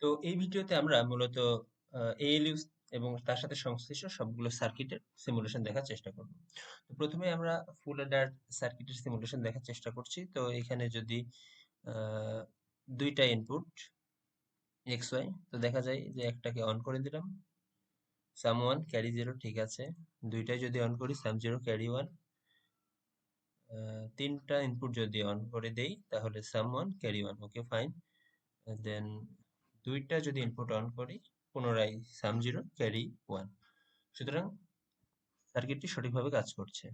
তো এই ভিডিওতে আমরা মূলত এএলইউ এবং তার সাথে সংশ্লিষ্ট সবগুলো সার্কিটের সিমুলেশন দেখার চেষ্টা করব। তো প্রথমে আমরা ফুল অ্যাডার সার্কিটের সিমুলেশন দেখার চেষ্টা করছি। তো এখানে যদি আহ, দুইটা ইনপুট এক্স ওয়াই, তো দেখা যায় যে একটাকে অন করে দিলাম, সাম ওয়ান ক্যারি জিরো, ঠিক আছে। দুইটাই যদি অন করি, সাম জিরো ক্যারি ওয়ান। তিনটা ইনপুট যদি অন করে দেই তাহলে sum one carry one, okay fine. Then দুইটা যদি ইনপুট অন করি, পুনরায় সাম জিরো ক্যারি ওয়ান। সুতরাং সার্কিটটি সঠিকভাবে কাজ করছে।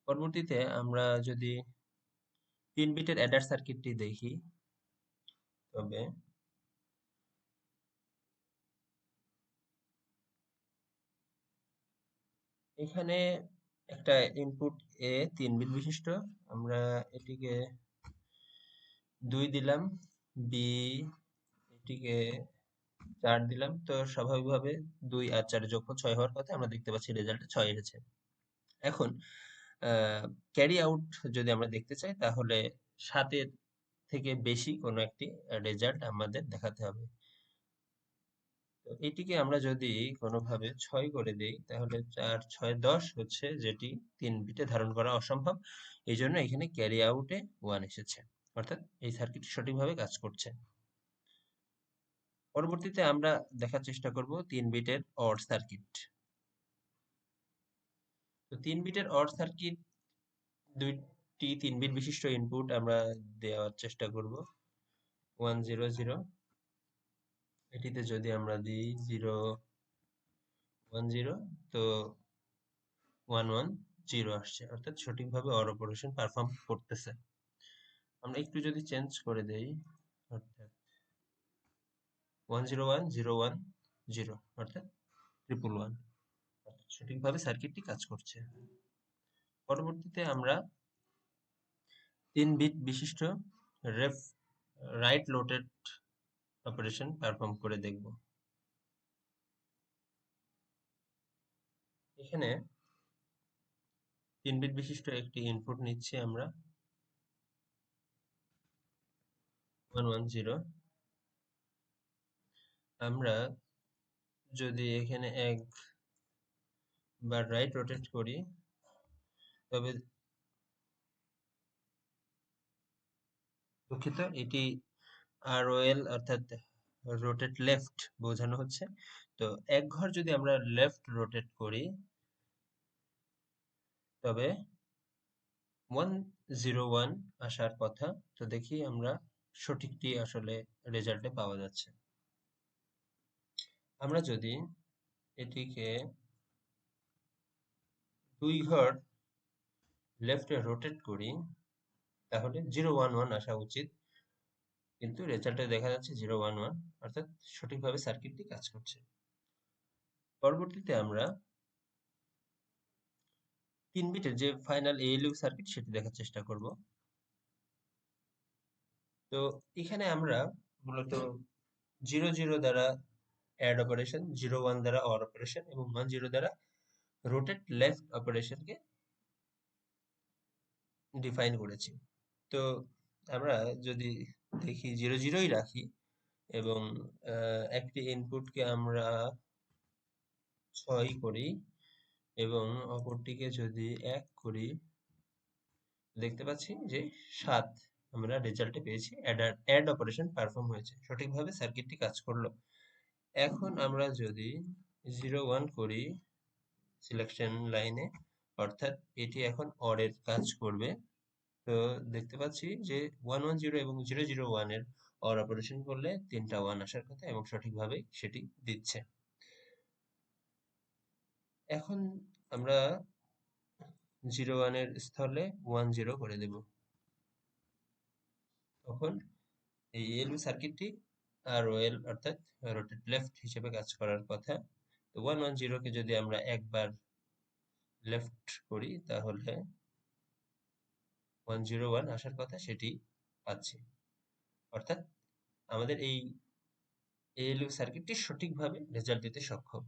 পরবর্তীতে আমরা যদি 3 বিটের অ্যাডার সার্কিটটি দেখি, তবে এখানে একটা ইনপুট এ 3 বিট বিশিষ্ট। আমরা এটিকে 2 দিলাম, বি এটিকে 4 দিলাম। তো স্বাভাবিকভাবে 2 আর 4 এর যোগফল 6 হওয়ার কথা, আমরা দেখতে পাচ্ছি রেজাল্টে 6 এসেছে। এখন ক্যারি আউট যদি আমরা দেখতে চাই, তাহলে 7-এর থেকে বেশি কোনো একটি রেজাল্ট আমাদের দেখাতে হবে। তো এটিকে আমরা যদি কোনোভাবে 6 করে দেই, তাহলে 4 6 10 হচ্ছে, যেটি 3 বিটে ধারণ করা অসম্ভব। এই জন্য এখানে ক্যারি আউটে 1 এসেছে, অর্থাৎ এই সার্কিট সঠিকভাবে কাজ করছে। পরবর্তীতে আমরা দেখার চেষ্টা করব 3 বিটের অর সার্কিট। তো 3 বিটের অর সার্কিট, দুইটি 3 বিট বিশিষ্ট ইনপুট আমরা দেওয়ার চেষ্টা করব। 1 0 0, এটিতে যদি আমরা দিই 0 1 0, তো 1 1 0 আসছে, অর্থাৎ সঠিকভাবে অর অপারেশন পারফর্ম করতেছে। আমরা একটু যদি চেঞ্জ করে দেই, অর্থাৎ 1 0 1 0 1 0, অর্থাৎ 111, সঠিকভাবে সার্কিটটি কাজ করছে। পরবর্তীতে আমরা 3 বিট বিশিষ্ট রেফ রাইট লোটেড অপারেশন পারফর্ম করে দেখব। এখানে 3 বিট বিশিষ্ট একটি ইনপুট নিচ্ছি আমরা, 1 1 0। আমরা যদি এখানে একবার রাইট রোটেট করি, তবে দুঃখিত, এটি ROL অর্থাৎ রোটেট লেফট বোঝানো হচ্ছে। তো এক ঘর যদি আমরা লেফট রোটেট করি, তবে 101 আসার কথা। তো দেখি আমরা সঠিকটি আসলে রেজাল্টে পাওয়া যাচ্ছে। আমরা যদি এটিকে 2 ঘর লেফটে রোটেট করি, তাহলে 011 আসা উচিত, কিন্তু রেজাল্টে দেখা যাচ্ছে 011, অর্থাৎ সঠিকভাবে সার্কিটটি কাজ করছে। পরবর্তীতে আমরা 3 বিটের যে ফাইনাল এএলইউ সার্কিট, সেটি দেখার চেষ্টা করব। তো এখানে আমরা মূলত 0 0 দ্বারা অ্যাড অপারেশন, 0 1 দ্বারা অর অপারেশন এবং 1 0 দ্বারা রোটেট লেফট অপারেশনকে ডিফাইন করেছি। তো আমরা যদি দেখি 0 0ই রাখি এবং একটি ইনপুটকে আমরা 6 করি এবং অপরটিকে যদি 1 করি, দেখতে পাচ্ছি যে 7 আমরা রেজাল্টে পেয়েছি। অ্যাড অপারেশন পারফর্ম হয়েছে, সঠিকভাবে সার্কিটটি কাজ করলো। এখন আমরা যদি 0 1 করি সিলেকশন লাইনে, অর্থাৎ এটি এখন অর এর কাজ করবে। তো দেখতে পাচ্ছি যে 1 1 0 এবং 0 0 1 এর অর অপারেশন করলে 3টা 1 আসার কথা এবং সঠিকভাবে সেটি দিচ্ছে। এখন আমরা 0 1 এর স্থলে 1 0 করে দেব। তখন এই এএলইউ সার্কিটটি ROL অর্থাৎ রোটেট লেফট হিসেবে কাজ করার কথা। তো 1 1 0 কে যদি আমরা একবার লেফট করি, তাহলে 1 0 1 আসার কথা, সেটি পাচ্ছি। অর্থাৎ আমাদের এই এএলইউ সার্কিটটি সঠিকভাবে রেজাল্ট দিতে সক্ষম।